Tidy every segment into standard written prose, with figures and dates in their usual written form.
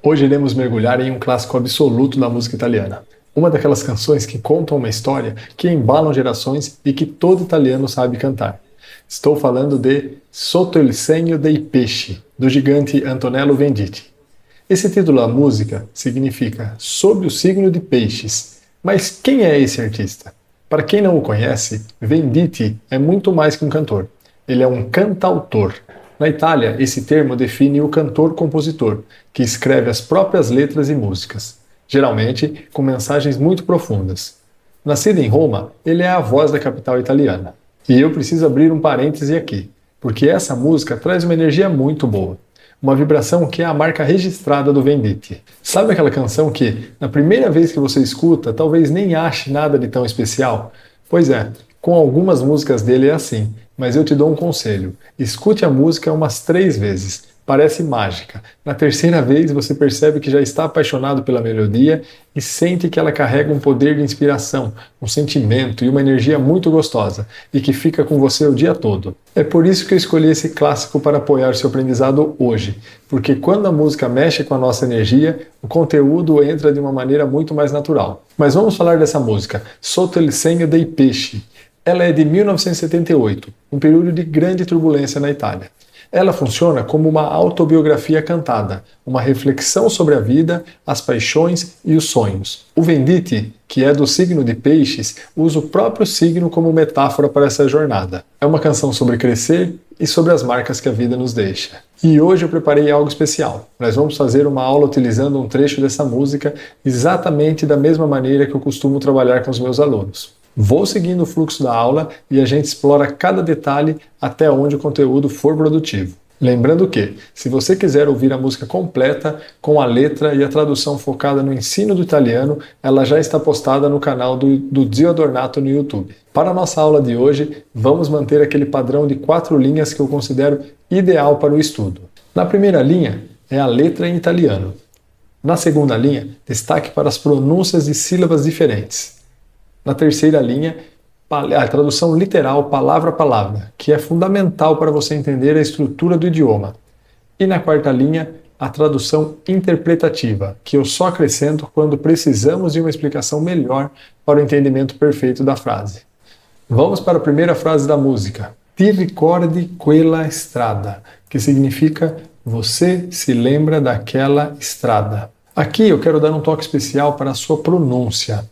Hoje iremos mergulhar em um clássico absoluto da música italiana. Uma daquelas canções que contam uma história, que embalam gerações e que todo italiano sabe cantar. Estou falando de Sotto il segno dei pesci, do gigante Antonello Venditti. Esse título da música significa Sob o signo de peixes. Mas quem é esse artista? Para quem não o conhece, Venditti é muito mais que um cantor. Ele é um cantautor. Na Itália, esse termo define o cantor-compositor, que escreve as próprias letras e músicas, geralmente com mensagens muito profundas. Nascido em Roma, ele é a voz da capital italiana. E eu preciso abrir um parêntese aqui, porque essa música traz uma energia muito boa. Uma vibração que é a marca registrada do Venditti. Sabe aquela canção que, na primeira vez que você escuta, talvez nem ache nada de tão especial? Pois é, com algumas músicas dele é assim, mas eu te dou um conselho. Escute a música umas 3 vezes. Parece mágica. Na terceira vez você percebe que já está apaixonado pela melodia e sente que ela carrega um poder de inspiração, um sentimento e uma energia muito gostosa e que fica com você o dia todo. É por isso que eu escolhi esse clássico para apoiar seu aprendizado hoje, porque quando a música mexe com a nossa energia, o conteúdo entra de uma maneira muito mais natural. Mas vamos falar dessa música, Sotto il segno dei pesci. Ela é de 1978, um período de grande turbulência na Itália. Ela funciona como uma autobiografia cantada, uma reflexão sobre a vida, as paixões e os sonhos. O Venditti, que é do signo de Peixes, usa o próprio signo como metáfora para essa jornada. É uma canção sobre crescer e sobre as marcas que a vida nos deixa. E hoje eu preparei algo especial. Nós vamos fazer uma aula utilizando um trecho dessa música exatamente da mesma maneira que eu costumo trabalhar com os meus alunos. Vou seguindo o fluxo da aula e a gente explora cada detalhe até onde o conteúdo for produtivo. Lembrando que, se você quiser ouvir a música completa, com a letra e a tradução focada no ensino do italiano, ela já está postada no canal do Zio Adornato no YouTube. Para a nossa aula de hoje, vamos manter aquele padrão de 4 linhas que eu considero ideal para o estudo. Na primeira linha é a letra em italiano. Na segunda linha, destaque para as pronúncias de sílabas diferentes. Na terceira linha, a tradução literal palavra a palavra, que é fundamental para você entender a estrutura do idioma. E na quarta linha, a tradução interpretativa, que eu só acrescento quando precisamos de uma explicação melhor para o entendimento perfeito da frase. Vamos para a primeira frase da música. Ti ricordi quella strada, que significa você se lembra daquela estrada. Aqui eu quero dar um toque especial para a sua pronúncia.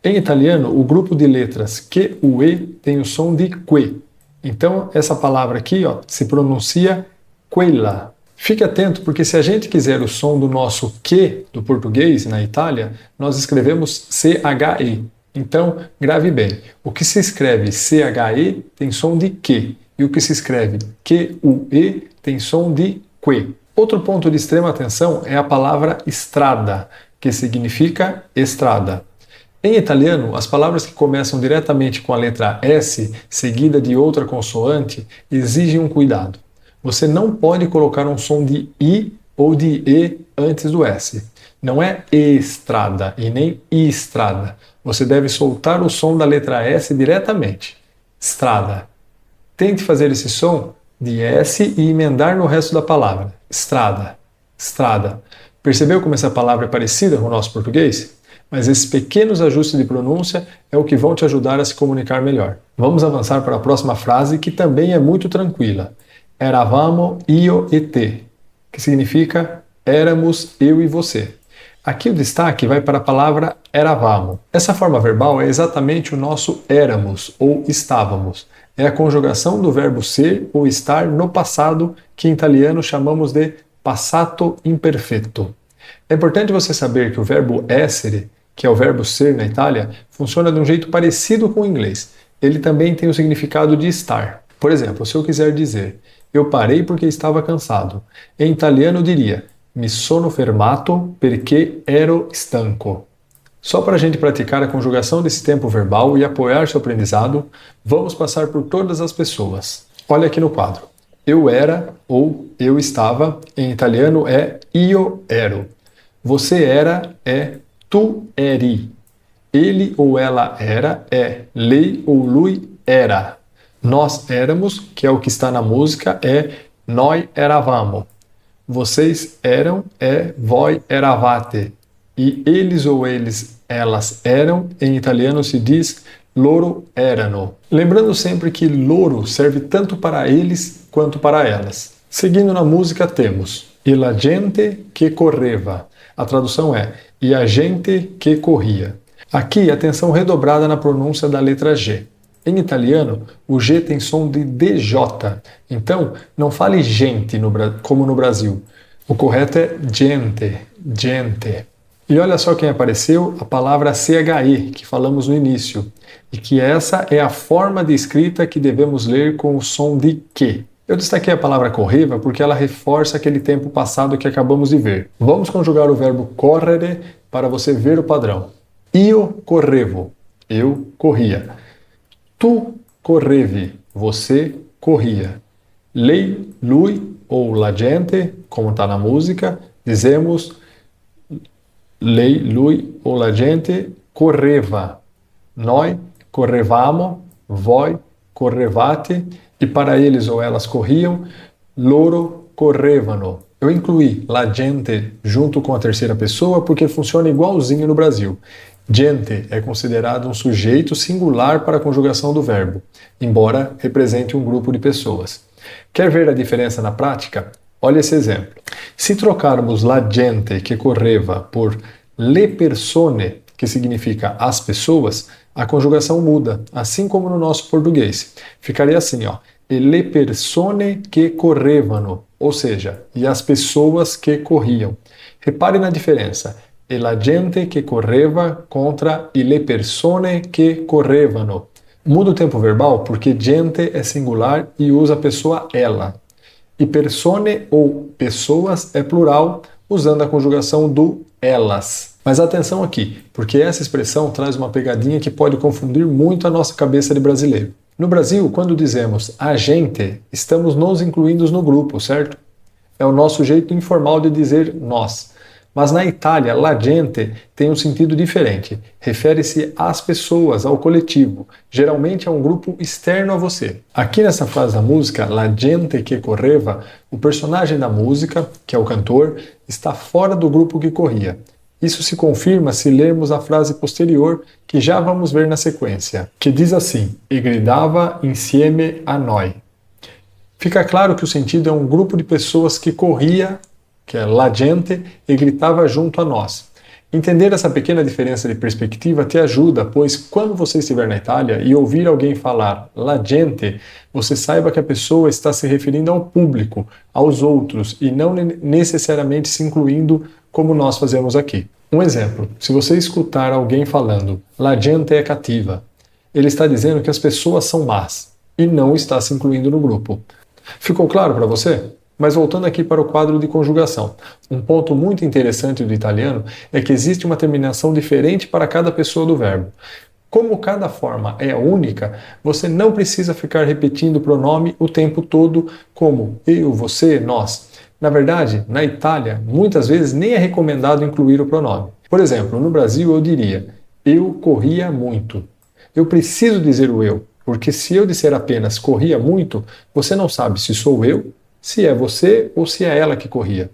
Em italiano, o grupo de letras Q, U, E tem o som de que. Então, essa palavra aqui se pronuncia quella. Fique atento, porque se a gente quiser o som do nosso Q do português na Itália, nós escrevemos CHE. Então, grave bem. O que se escreve CHE tem som de Q, e o que se escreve QUE tem som de que. Outro ponto de extrema atenção é a palavra strada, que significa estrada. Em italiano, as palavras que começam diretamente com a letra S, seguida de outra consoante, exigem um cuidado. Você não pode colocar um som de I ou de E antes do S. Não é estrada e nem estrada. Você deve soltar o som da letra S diretamente. Strada. Tente fazer esse som de S e emendar no resto da palavra. Estrada. Estrada. Percebeu como essa palavra é parecida com o nosso português? Mas esses pequenos ajustes de pronúncia é o que vão te ajudar a se comunicar melhor. Vamos avançar para a próxima frase, que também é muito tranquila. Eravamo io e te, que significa éramos eu e você. Aqui o destaque vai para a palavra eravamo. Essa forma verbal é exatamente o nosso éramos ou estávamos. É a conjugação do verbo ser ou estar no passado, que em italiano chamamos de passato imperfetto. É importante você saber que o verbo essere, que é o verbo ser na Itália, funciona de um jeito parecido com o inglês. Ele também tem o significado de estar. Por exemplo, se eu quiser dizer eu parei porque estava cansado, em italiano eu diria mi sono fermato perché ero stanco. Só para a gente praticar a conjugação desse tempo verbal e apoiar seu aprendizado, vamos passar por todas as pessoas. Olha aqui no quadro. Eu era ou eu estava, em italiano é io ero. Você era é tu eri. Ele ou ela era é lei ou lui era. Nós éramos, que é o que está na música, é noi eravamo. Vocês eram, voi eravate. E eles ou elas eram, em italiano se diz loro erano. Lembrando sempre que loro serve tanto para eles quanto para elas. Seguindo na música temos e la gente que correva. A tradução é e a gente que corria. Aqui, atenção redobrada na pronúncia da letra G. Em italiano, o G tem som de DJ, então não fale gente como no Brasil. O correto é gente, gente. E olha só quem apareceu, a palavra CHE, que falamos no início, e que essa é a forma de escrita que devemos ler com o som de que. Eu destaquei a palavra correva porque ela reforça aquele tempo passado que acabamos de ver. Vamos conjugar o verbo correre para você ver o padrão. Io correvo, eu corria. Tu correvi, você corria. Lei, lui ou la gente, como está na música, dizemos lei, lui ou la gente correva. Noi correvamo, voi correvate, e para eles ou elas corriam, loro correvano. Eu incluí la gente junto com a terceira pessoa porque funciona igualzinho no Brasil. Gente é considerado um sujeito singular para a conjugação do verbo, embora represente um grupo de pessoas. Quer ver a diferença na prática? Olha esse exemplo. Se trocarmos la gente que correva por le persone, que significa as pessoas, a conjugação muda, assim como no nosso português. Ficaria assim, ó, e le persone que correvano, ou seja, e as pessoas que corriam. Repare na diferença. E la gente que correva contra e le persone que correvano. Muda o tempo verbal porque gente é singular e usa a pessoa ela. E persone ou pessoas é plural, usando a conjugação do elas. Mas atenção aqui, porque essa expressão traz uma pegadinha que pode confundir muito a nossa cabeça de brasileiro. No Brasil, quando dizemos a gente, estamos nos incluindo no grupo, certo? É o nosso jeito informal de dizer nós. Mas na Itália, la gente tem um sentido diferente. Refere-se às pessoas, ao coletivo. Geralmente é um grupo externo a você. Aqui nessa frase da música, la gente que correva, o personagem da música, que é o cantor, está fora do grupo que corria. Isso se confirma se lermos a frase posterior, que já vamos ver na sequência, que diz assim, e gridava insieme a noi. Fica claro que o sentido é um grupo de pessoas que corria, que é la gente, e gritava junto a nós. Entender essa pequena diferença de perspectiva te ajuda, pois quando você estiver na Itália e ouvir alguém falar la gente, você saiba que a pessoa está se referindo ao público, aos outros, e não necessariamente se incluindo como nós fazemos aqui. Um exemplo, se você escutar alguém falando la gente é cativa, ele está dizendo que as pessoas são más, e não está se incluindo no grupo. Ficou claro para você? Mas voltando aqui para o quadro de conjugação, um ponto muito interessante do italiano é que existe uma terminação diferente para cada pessoa do verbo. Como cada forma é única, você não precisa ficar repetindo o pronome o tempo todo como eu, você, nós. Na verdade, na Itália, muitas vezes nem é recomendado incluir o pronome. Por exemplo, no Brasil eu diria eu corria muito. Eu preciso dizer o eu, porque se eu disser apenas corria muito, você não sabe se sou eu, se é você ou se é ela que corria.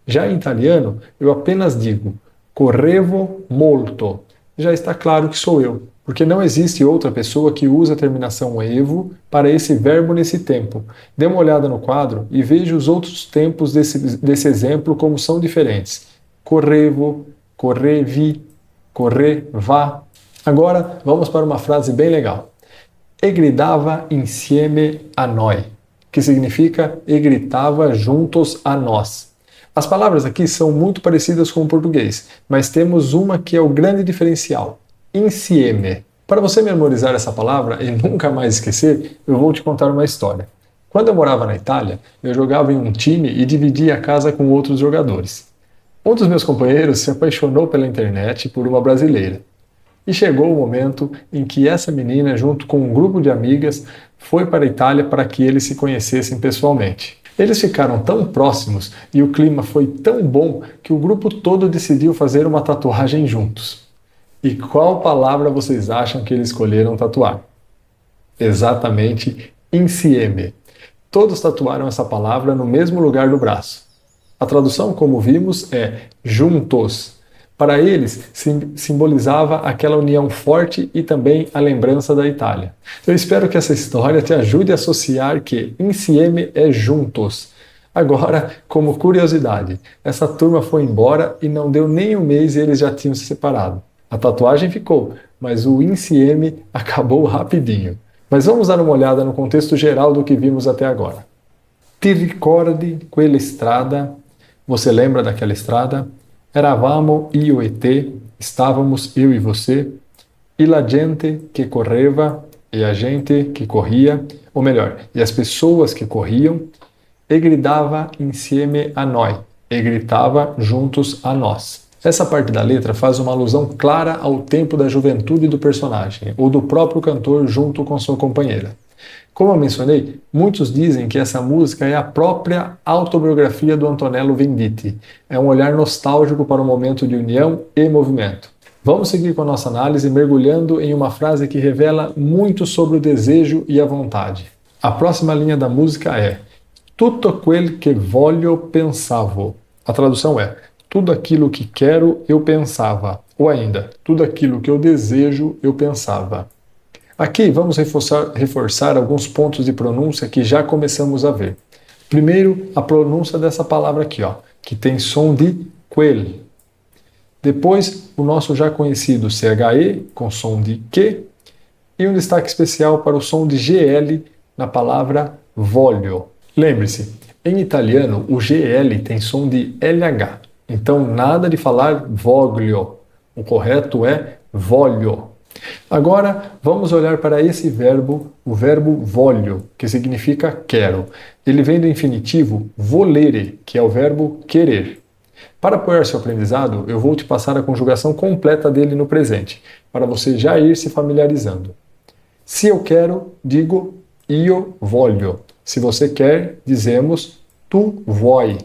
Já em italiano, eu apenas digo correvo molto. Já está claro que sou eu, porque não existe outra pessoa que usa a terminação evo para esse verbo nesse tempo. Dê uma olhada no quadro e veja os outros tempos desse exemplo como são diferentes. Correvo, correvi, correva. Agora vamos para uma frase bem legal. E gridava insieme a noi, que significa e gritava juntos a nós. As palavras aqui são muito parecidas com o português, mas temos uma que é o grande diferencial, insieme. Para você memorizar essa palavra e nunca mais esquecer, eu vou te contar uma história. Quando eu morava na Itália, eu jogava em um time e dividia a casa com outros jogadores. Um dos meus companheiros se apaixonou pela internet por uma brasileira. E chegou o momento em que essa menina, junto com um grupo de amigas, foi para a Itália para que eles se conhecessem pessoalmente. Eles ficaram tão próximos e o clima foi tão bom que o grupo todo decidiu fazer uma tatuagem juntos. E qual palavra vocês acham que eles escolheram tatuar? Exatamente, insieme. Todos tatuaram essa palavra no mesmo lugar do braço. A tradução, como vimos, é juntos. Para eles, simbolizava aquela união forte e também a lembrança da Itália. Eu espero que essa história te ajude a associar que insieme é juntos. Agora, como curiosidade, essa turma foi embora e não deu nem um mês e eles já tinham se separado. A tatuagem ficou, mas o insieme acabou rapidinho. Mas vamos dar uma olhada no contexto geral do que vimos até agora. Ti ricordi quella strada? Você lembra daquela estrada? Eravamo io e te, estávamos eu e você, e la gente que correva, e a gente que corria, ou melhor, e as pessoas que corriam, e gridava insieme a noi, e gritava juntos a nós. Essa parte da letra faz uma alusão clara ao tempo da juventude do personagem, ou do próprio cantor junto com sua companheira. Como eu mencionei, muitos dizem que essa música é a própria autobiografia do Antonello Venditti. É um olhar nostálgico para o momento de união e movimento. Vamos seguir com a nossa análise mergulhando em uma frase que revela muito sobre o desejo e a vontade. A próxima linha da música é Tutto quel che voglio pensavo. A tradução é tudo aquilo que quero eu pensava. Ou ainda, tudo aquilo que eu desejo eu pensava. Aqui vamos reforçar alguns pontos de pronúncia que já começamos a ver. Primeiro, a pronúncia dessa palavra aqui, que tem som de quel. Depois, o nosso já conhecido CHE, com som de que. E um destaque especial para o som de GL na palavra voglio. Lembre-se, em italiano o GL tem som de LH. Então, nada de falar voglio. O correto é voglio. Agora, vamos olhar para esse verbo, o verbo voglio, que significa quero. Ele vem do infinitivo volere, que é o verbo querer. Para apoiar seu aprendizado, eu vou te passar a conjugação completa dele no presente, para você já ir se familiarizando. Se eu quero, digo io voglio. Se você quer, dizemos tu vuoi.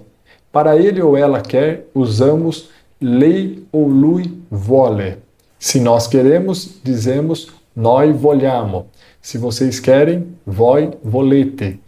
Para ele ou ela quer, usamos lei ou lui vuole. Se nós queremos, dizemos noi vogliamo. Se vocês querem, voi volete.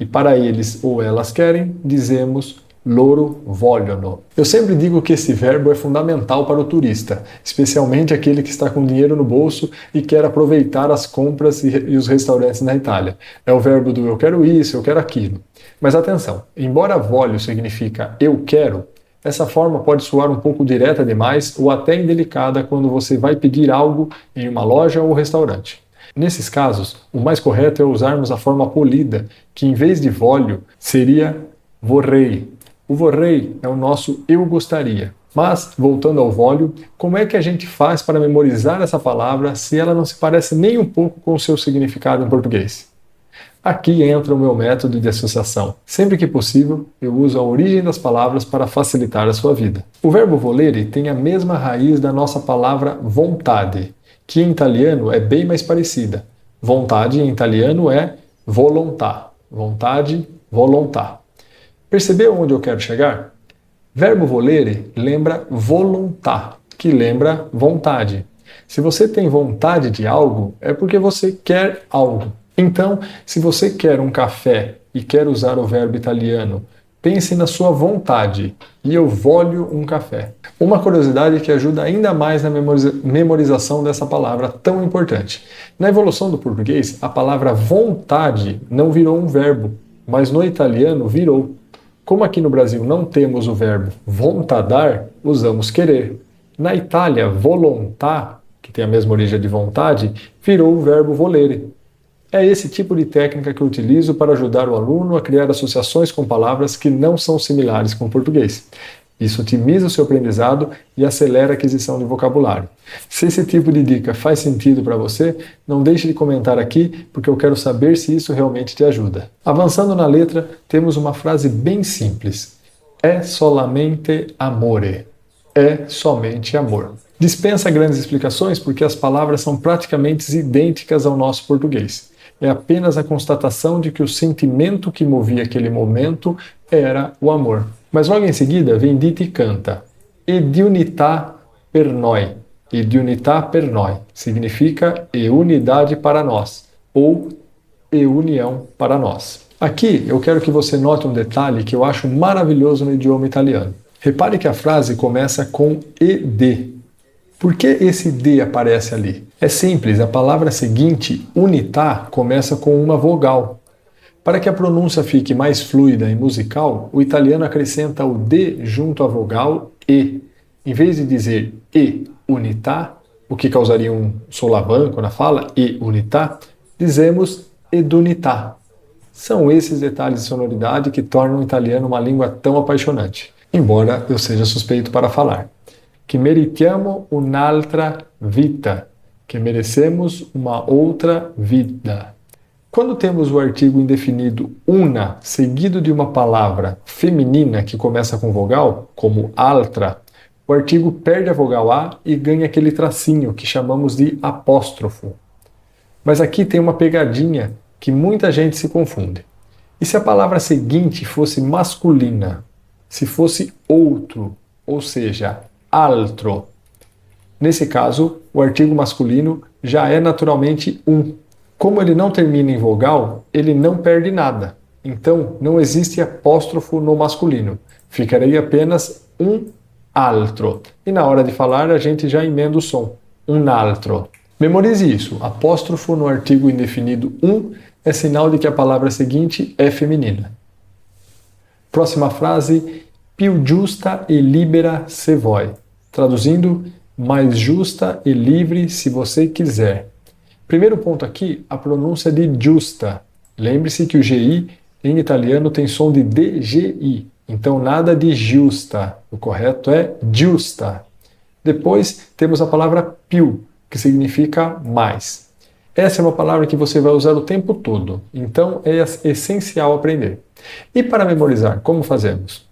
E para eles ou elas querem, dizemos loro vogliono. Eu sempre digo que esse verbo é fundamental para o turista, especialmente aquele que está com dinheiro no bolso e quer aproveitar as compras e os restaurantes na Itália. É o verbo do eu quero isso, eu quero aquilo. Mas atenção, embora voglio significa eu quero, essa forma pode soar um pouco direta demais ou até indelicada quando você vai pedir algo em uma loja ou restaurante. Nesses casos, o mais correto é usarmos a forma polida, que em vez de voglio seria vorrei. O vorrei é o nosso eu gostaria. Mas, voltando ao voglio, como é que a gente faz para memorizar essa palavra se ela não se parece nem um pouco com o seu significado em português? Aqui entra o meu método de associação. Sempre que possível, eu uso a origem das palavras para facilitar a sua vida. O verbo volere tem a mesma raiz da nossa palavra vontade, que em italiano é bem mais parecida. Vontade em italiano é volontà. Vontade, volontà. Percebeu onde eu quero chegar? Verbo volere lembra volontà, que lembra vontade. Se você tem vontade de algo, é porque você quer algo. Então, se você quer um café e quer usar o verbo italiano, pense na sua vontade. Io voglio um café. Uma curiosidade que ajuda ainda mais na memorização dessa palavra tão importante. Na evolução do português, a palavra vontade não virou um verbo, mas no italiano virou. Como aqui no Brasil não temos o verbo vontadar, usamos querer. Na Itália, volontà, que tem a mesma origem de vontade, virou o verbo volere. É esse tipo de técnica que eu utilizo para ajudar o aluno a criar associações com palavras que não são similares com o português. Isso otimiza o seu aprendizado e acelera a aquisição de vocabulário. Se esse tipo de dica faz sentido para você, não deixe de comentar aqui, porque eu quero saber se isso realmente te ajuda. Avançando na letra, temos uma frase bem simples. É solamente amore. É somente amor. Dispensa grandes explicações porque as palavras são praticamente idênticas ao nosso português. É apenas a constatação de que o sentimento que movia aquele momento era o amor. Mas logo em seguida, Venditti canta E di unità per noi. E di unità per noi significa e unidade para nós, ou e união para nós. Aqui eu quero que você note um detalhe que eu acho maravilhoso no idioma italiano. Repare que a frase começa com ed. Por que esse D aparece ali? É simples, a palavra seguinte, unità, começa com uma vogal. Para que a pronúncia fique mais fluida e musical, o italiano acrescenta o D junto à vogal E. Em vez de dizer E unità, o que causaria um solavanco na fala, E unità, dizemos edunità. São esses detalhes de sonoridade que tornam o italiano uma língua tão apaixonante, embora eu seja suspeito para falar. Que meritiamo un'altra vita, que merecemos uma outra vida. Quando temos o artigo indefinido una seguido de uma palavra feminina que começa com vogal, como altra, o artigo perde a vogal A e ganha aquele tracinho que chamamos de apóstrofo. Mas aqui tem uma pegadinha que muita gente se confunde. E se a palavra seguinte fosse masculina? Se fosse outro, ou seja, altro? Nesse caso, o artigo masculino já é naturalmente um. Como ele não termina em vogal, ele não perde nada. Então, não existe apóstrofo no masculino. Ficaria apenas um altro. E na hora de falar, a gente já emenda o som. Um altro. Memorize isso. Apóstrofo no artigo indefinido um é sinal de que a palavra seguinte é feminina. Próxima frase. Più giusta e libera se vuoi. Traduzindo, mais justa e livre se você quiser. Primeiro ponto aqui, a pronúncia de giusta. Lembre-se que o GI em italiano tem som de DGI, então nada de giusta. O correto é giusta. Depois temos a palavra più, que significa mais. Essa é uma palavra que você vai usar o tempo todo, então é essencial aprender. E para memorizar, como fazemos?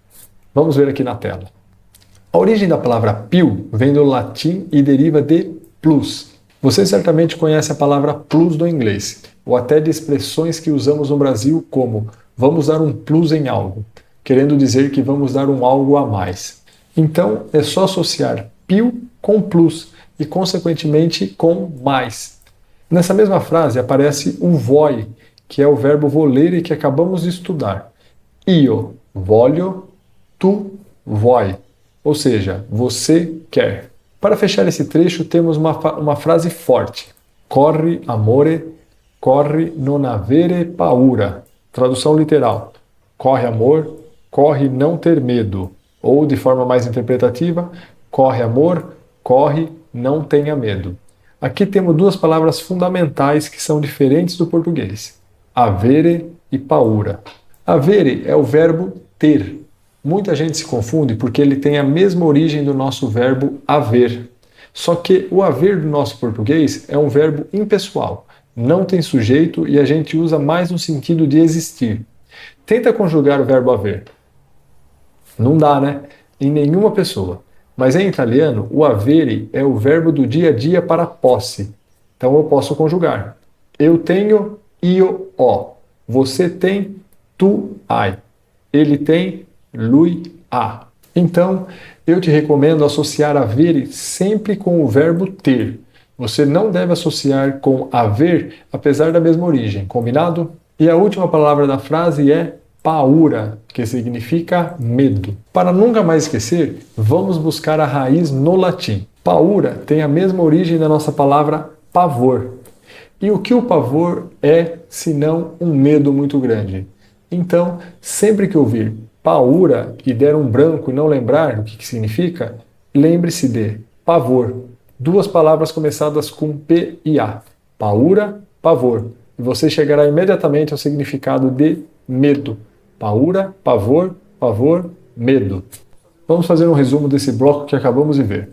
Vamos ver aqui na tela. A origem da palavra più vem do latim e deriva de plus. Você certamente conhece a palavra plus do inglês, ou até de expressões que usamos no Brasil como vamos dar um plus em algo, querendo dizer que vamos dar um algo a mais. Então, é só associar più com plus e, consequentemente, com mais. Nessa mesma frase aparece o vuoi, que é o verbo volere que acabamos de estudar. Io voglio, tu vuoi, ou seja, você quer. Para fechar esse trecho, temos uma frase forte. Corri, amore, corri non avere paura. Tradução literal. Corre, amor, corre não ter medo. Ou, de forma mais interpretativa, corre, amor, corre, não tenha medo. Aqui temos duas palavras fundamentais que são diferentes do português. Avere e paura. Avere é o verbo ter. Muita gente se confunde porque ele tem a mesma origem do nosso verbo haver. Só que o haver do nosso português é um verbo impessoal, não tem sujeito e a gente usa mais no sentido de existir. Tenta conjugar o verbo haver. Não dá, né? Em nenhuma pessoa. Mas em italiano, o avere é o verbo do dia a dia para posse. Então eu posso conjugar. Eu tenho, io ho. Você tem, tu hai. Ele tem, lui ha. Então, eu te recomendo associar avere sempre com o verbo ter. Você não deve associar com haver, apesar da mesma origem, combinado? E a última palavra da frase é paura, que significa medo. Para nunca mais esquecer, vamos buscar a raiz no latim. Paura tem a mesma origem da nossa palavra pavor. E o que o pavor é, senão um medo muito grande? Então, sempre que ouvir paura e der um branco e não lembrar o que significa, lembre-se de pavor. Duas palavras começadas com P e A. Paura, pavor. E você chegará imediatamente ao significado de medo. Paura, pavor, pavor, medo. Vamos fazer um resumo desse bloco que acabamos de ver.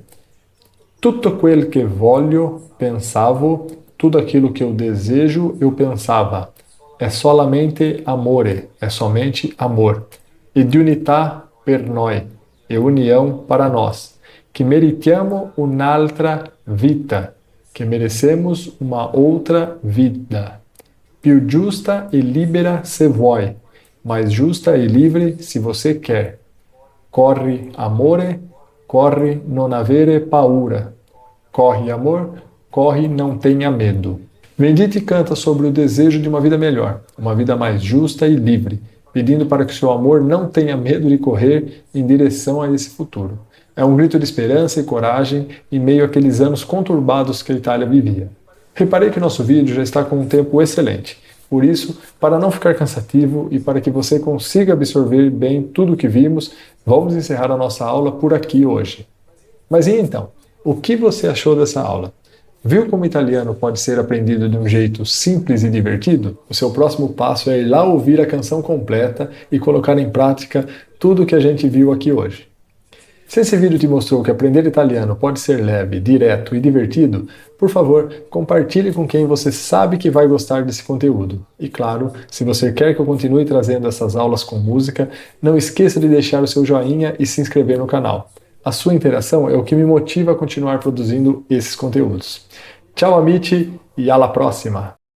Tutto quel che voglio, pensavo. Tudo aquilo que eu desejo, eu pensava. É solamente amore. É somente amor. E di unità per noi, e união para nós, que meritiamo un'altra vita, que merecemos uma outra vida. Più giusta e libera se vuoi, mais justa e livre se você quer. Corri, amore, corri, non avere paura. Corre, amor, corre, não tenha medo. Venditti canta sobre o desejo de uma vida melhor, uma vida mais justa e livre, pedindo para que seu amor não tenha medo de correr em direção a esse futuro. É um grito de esperança e coragem em meio àqueles anos conturbados que a Itália vivia. Reparei que nosso vídeo já está com um tempo excelente. Por isso, para não ficar cansativo e para que você consiga absorver bem tudo o que vimos, vamos encerrar a nossa aula por aqui hoje. Mas e então? O que você achou dessa aula? Viu como o italiano pode ser aprendido de um jeito simples e divertido? O seu próximo passo é ir lá ouvir a canção completa e colocar em prática tudo o que a gente viu aqui hoje. Se esse vídeo te mostrou que aprender italiano pode ser leve, direto e divertido, por favor, compartilhe com quem você sabe que vai gostar desse conteúdo. E claro, se você quer que eu continue trazendo essas aulas com música, não esqueça de deixar o seu joinha e se inscrever no canal. A sua interação é o que me motiva a continuar produzindo esses conteúdos. Ciao amici e alla prossima!